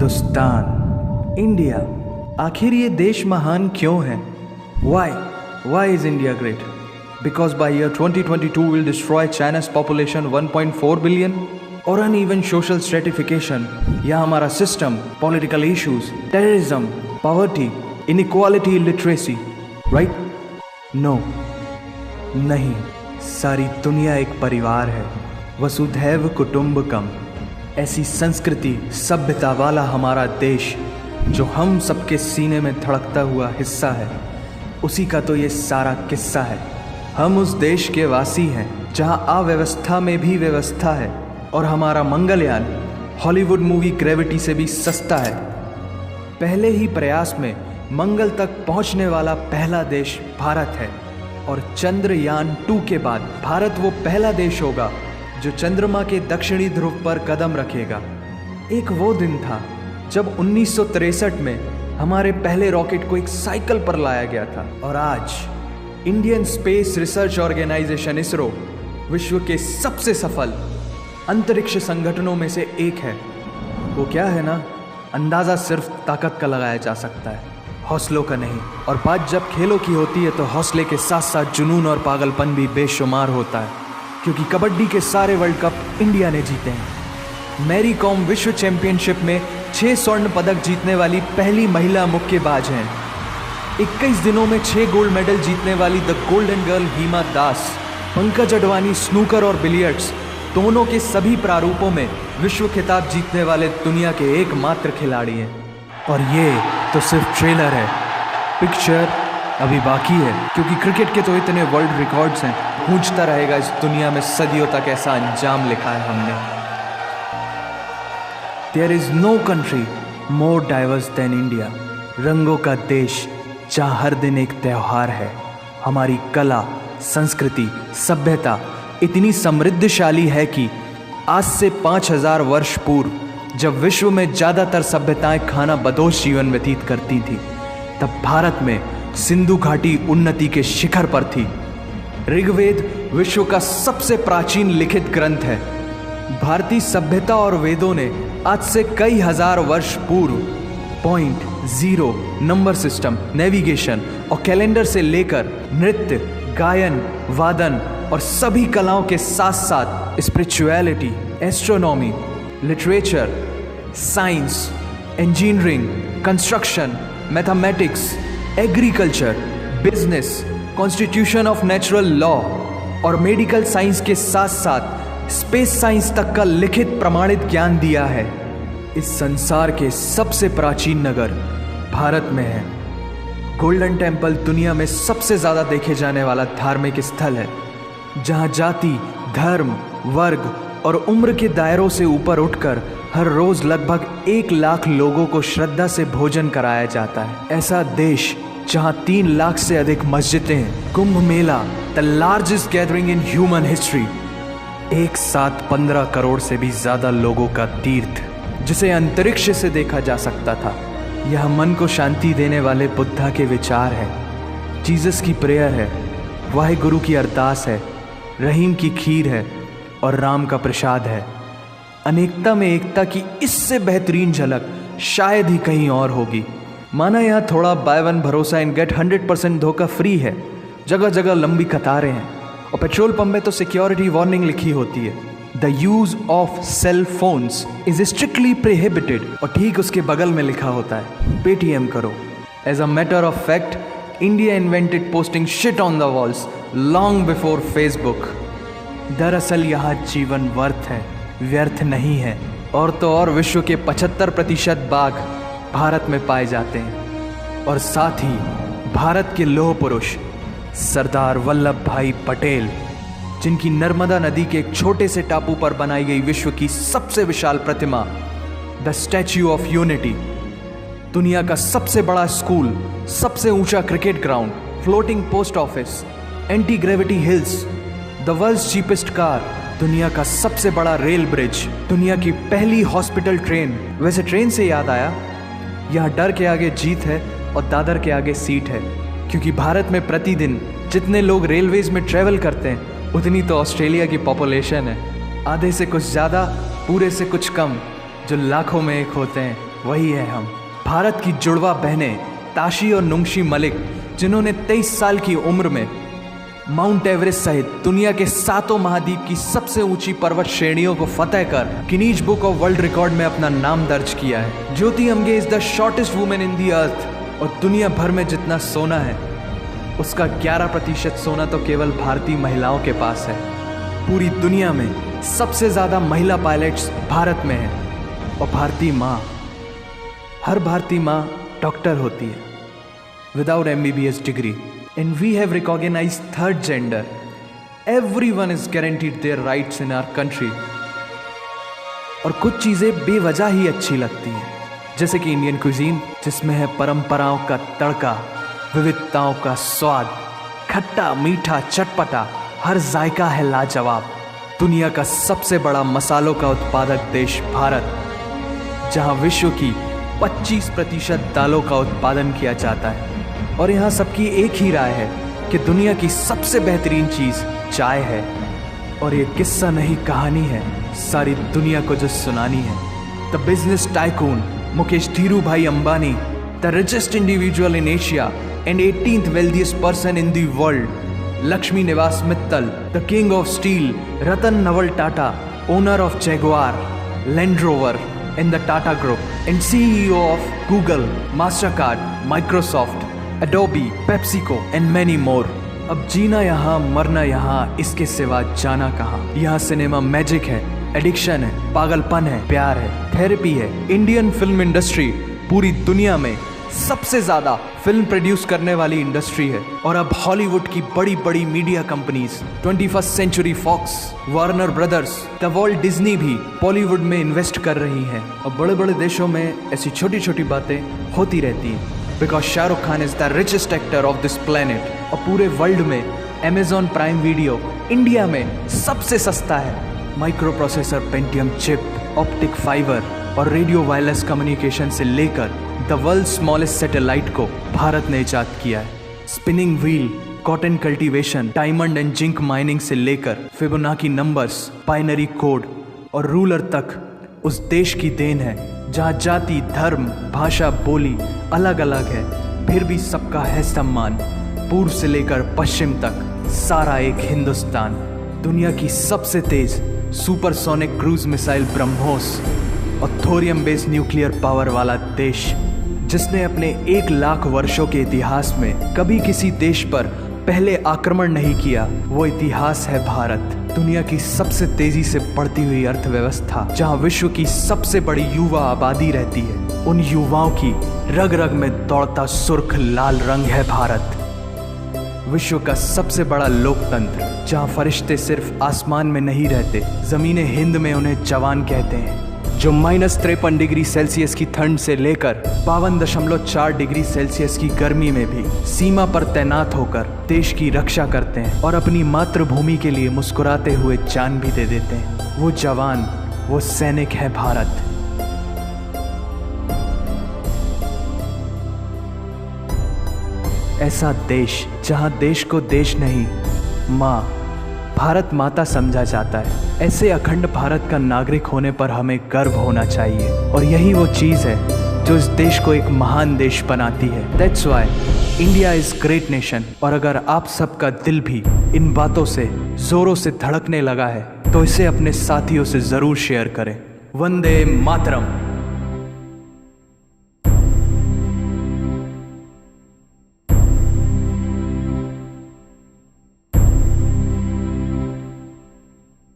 Hindustan, India, आखिर ये देश महान क्यों है? Why is India great? Because by year 2022 will destroy China's population 1.4 billion? और uneven social stratification या हमारा system, political issues, terrorism, poverty, inequality, literacy, right? No, नहीं, सारी दुनिया एक परिवार है, वसुधैव कुटुंबकम। ऐसी संस्कृति, सभ्यता वाला हमारा देश जो हम सबके सीने में धड़कता हुआ हिस्सा है, उसी का तो ये सारा किस्सा है। हम उस देश के वासी हैं जहां अव्यवस्था में भी व्यवस्था है, और हमारा मंगलयान हॉलीवुड मूवी ग्रेविटी से भी सस्ता है। पहले ही प्रयास में मंगल तक पहुंचने वाला पहला देश भारत है, और चंद्रयान 2 के बाद भारत वो पहला देश होगा जो चंद्रमा के दक्षिणी ध्रुव पर कदम रखेगा। एक वो दिन था जब 1963 में हमारे पहले रॉकेट को एक साइकिल पर लाया गया था, और आज Indian space research organisation ISRO विश्व के सबसे सफल अंतरिक्ष संगठनों में से एक है। वो क्या है ना, अंदाज़ा सिर्फ ताकत का लगाया जा सकता है, हौसलों का नहीं। और बात जब खेलों की होती है तो हौसले के साथ साथ जुनून और पागलपन भी बेशुमार होता है, क्योंकि कबड्डी के सारे वर्ल्ड कप इंडिया ने जीते हैं। मैरी कॉम विश्व चैंपियनशिप में 6 स्वर्ण पदक जीतने वाली पहली महिला मुक्केबाज हैं। 21 दिनों में 6 गोल्ड मेडल जीतने वाली the golden girl Hima Das. Pankaj Advani snooker और बिलियर्ड्स दोनों के सभी प्रारूपों में विश्व खिताब जीतने वाले दुनिया के एकमात्र खिलाड़ी हैं। और ये तो सिर्फ ट्रेलर है, पिक्चर अभी बाकी है, क्योंकि क्रिकेट के तो इतने वर्ल्ड रिकॉर्ड्स हैं, गूंजता रहेगा इस दुनिया में सदियों तक ऐसा अंजाम लिखा है हमने। There is no country more diverse than India. रंगों का देश जहाँ हर दिन एक त्यौहार है। हमारी कला, संस्कृति, सभ्यता इतनी समृद्धशाली है कि आज से 5000 वर्ष पूर्व जब विश्व में ज़्यादातर सभ्यताएं खाना बदोश जीवन व्यतीत करती थी, तब भारत में सिंधु घाटी उन्नति के शिखर पर थी। ऋग्वेद विश्व का सबसे प्राचीन लिखित ग्रंथ है। भारतीय सभ्यता और वेदों ने आज से कई हजार वर्ष पूर्व point, zero, number system, navigation और कैलेंडर से लेकर नृत्य, गायन, वादन और सभी कलाओं के साथ साथ spirituality, astronomy, literature, science, engineering, construction, mathematics, agriculture, business, constitution of natural law और मेडिकल साइंस के साथ साथ स्पेस साइंस तक का लिखित प्रमाणित ज्ञान दिया है। इस संसार के सबसे प्राचीन नगर भारत में है। गोल्डन टेम्पल दुनिया में सबसे ज़्यादा देखे जाने वाला धार्मिक स्थल है, जहाँ जाति, धर्म, वर्ग और उम्र के दायरों से ऊपर उठकर हर रोज लगभग 1 लाख लोगों को श्रद्धा से भोजन कराया जाता है। ऐसा देश जहां 3 लाख से अधिक मस्जिदें हैं। Kumbh Mela, the largest gathering in human history. एक साथ 15 करोड़ से भी ज्यादा लोगों का तीर्थ, जिसे अंतरिक्ष से देखा जा सकता था। यह मन को शांति देने वाले बुद्धा के विचार है, जीसस की प्रेयर है, वाहिगुरु की अरदास है, रहीम की खीर है और राम का प्रसाद है। अनेकता में एकता की इससे बेहतरीन झलक शायद ही कहीं और होगी। माना यहाँ थोड़ा बाय वन भरोसा एंड गेट 100% धोखा फ्री है। जगह जगह लंबी कतारें हैं और पेट्रोल पंप में तो सिक्योरिटी वार्निंग लिखी होती है, the use of cell phones is strictly prohibited, और ठीक उसके बगल में लिखा होता है पेटीएम करो। As a matter of fact, India invented posting shit on the walls long before Facebook. दरअसल यहाँ जीवन वर्थ है, व्यर्थ नहीं है। और तो और विश्व के 75% बाघ भारत में पाए जाते हैं। और साथ ही भारत के लौह पुरुष सरदार वल्लभ भाई पटेल, जिनकी नर्मदा नदी के एक छोटे से टापू पर बनाई गई विश्व की सबसे विशाल प्रतिमा द स्टैच्यू ऑफ यूनिटी, दुनिया का सबसे बड़ा स्कूल, सबसे ऊंचा cricket ground, floating post office, anti gravity hills, the world's cheapest car, दुनिया का सबसे बड़ा रेल ब्रिज, दुनिया की पहली हॉस्पिटल ट्रेन। वैसे ट्रेन से याद आया, यहाँ डर के आगे जीत है और दादर के आगे सीट है, क्योंकि भारत में प्रतिदिन जितने लोग रेलवेज में ट्रैवल करते हैं उतनी तो ऑस्ट्रेलिया की पॉपुलेशन है। आधे से कुछ ज़्यादा, पूरे से कुछ कम, जो लाखों में एक होते हैं वही है हम, भारत की जुड़वा बहनें ताशी और नुंगशी मलिक, जिन्होंने 23 साल की उम्र में माउंट एवरेस्ट सहित दुनिया के 7 महाद्वीप की सबसे ऊंची पर्वत श्रेणियों को फतेह कर Guinness Book of World Record में अपना नाम दर्ज किया है। Jyoti Amge is the shortest women in the earth, और दुनिया भर में जितना सोना है उसका 11% सोना तो केवल भारतीय महिलाओं के पास है। पूरी दुनिया में सबसे ज्यादा महिला पायलट्स भारत में हैं, और भारतीय माँ, हर भारतीय माँ डॉक्टर होती है without MBBS degree. And we have recognized third gender. Everyone is guaranteed their rights in our country. और कुछ चीज़ें बेवजह ही अच्छी लगती हैं, जैसे कि इंडियन क्विजीन, जिसमें है परंपराओं का तड़का, विविधताओं का स्वाद, खट्टा मीठा चटपटा, हर जायका है लाजवाब। दुनिया का सबसे बड़ा मसालों का उत्पादक देश भारत, जहां विश्व की 25% दालों का उत्पादन किया जाता है। और यहाँ सबकी एक ही राय है कि दुनिया की सबसे बेहतरीन चीज़ चाय है। और ये किस्सा नहीं, कहानी है, सारी दुनिया को जो सुनानी है। The business tycoon Mukesh Dhirubhai Ambani, the richest individual in Asia and 18th wealthiest person in the world, Lakshmi Niwas Mittal, the king of steel Ratan Naval Tata, owner of Jaguar, Land Rover in the Tata Group, and CEO of Google, Mastercard, Microsoft, Adobe, PepsiCo and many more। अब जीना यहाँ, मरना यहाँ, इसके सिवा जाना कहाँ। यहाँ cinema magic है, एडिक्शन है, पागलपन है, प्यार है, थेरेपी है। इंडियन फिल्म इंडस्ट्री पूरी दुनिया में सबसे ज्यादा फिल्म प्रोड्यूस करने वाली इंडस्ट्री है। और अब हॉलीवुड की बड़ी बड़ी media companies, 21st Century Fox, Warner Brothers, the Walt Disney भी बॉलीवुड में इन्वेस्ट कर रही हैं। और बड़े बड़े देशों में ऐसी छोटी छोटी बातें होती रहती हैं, because Shahrukh Khan is the richest actor of this planet. और पूरे वर्ल्ड में अमेजॉन प्राइम वीडियो इंडिया में सबसे सस्ता है। Micro processor, Pentium chip, optic fibre और रेडियो वायरलेस कम्युनिकेशन से लेकर द वर्ल्ड स्मॉलेस्ट सैटेलाइट को भारत ने इजाद किया है। Spinning wheel, cotton cultivation, diamond and zinc mining से लेकर फिबोनाची नंबर्स, बाइनरी कोड और रूलर तक उस देश की देन है, जहाँ जाति, धर्म, भाषा, बोली अलग अलग है, फिर भी सबका है सम्मान। पूर्व से लेकर पश्चिम तक सारा एक हिंदुस्तान। दुनिया की सबसे तेज सुपरसोनिक क्रूज मिसाइल ब्रह्मोस और थोरियम बेस्ड न्यूक्लियर पावर वाला देश, जिसने अपने 1 लाख वर्षों के इतिहास में कभी किसी देश पर पहले आक्रमण नहीं किया, वो इतिहास है भारत। दुनिया की सबसे तेजी से बढ़ती हुई अर्थव्यवस्था, जहां विश्व की सबसे बड़ी युवा आबादी रहती है, उन युवाओं की रग रग में दौड़ता सुर्ख लाल रंग है भारत। विश्व का सबसे बड़ा लोकतंत्र, जहां फरिश्ते सिर्फ आसमान में नहीं रहते, जमीन हिंद में उन्हें जवान कहते हैं, जो -53 डिग्री सेल्सियस की ठंड से लेकर 52.4 डिग्री सेल्सियस की गर्मी में भी सीमा पर तैनात होकर देश की रक्षा करते हैं और अपनी मातृभूमि के लिए मुस्कुराते हुए जान भी दे देते हैं। वो जवान, वो सैनिक है भारत। ऐसा देश जहां देश को देश नहीं, माँ, भारत माता समझा जाता है। ऐसे अखंड भारत का नागरिक होने पर हमें गर्व होना चाहिए, और यही वो चीज़ है जो इस देश को एक महान देश बनाती है। That's why India is great nation. और अगर आप सबका दिल भी इन बातों से जोरों से धड़कने लगा है, तो इसे अपने साथियों से ज़रूर शेयर करें। वंदे मातरम।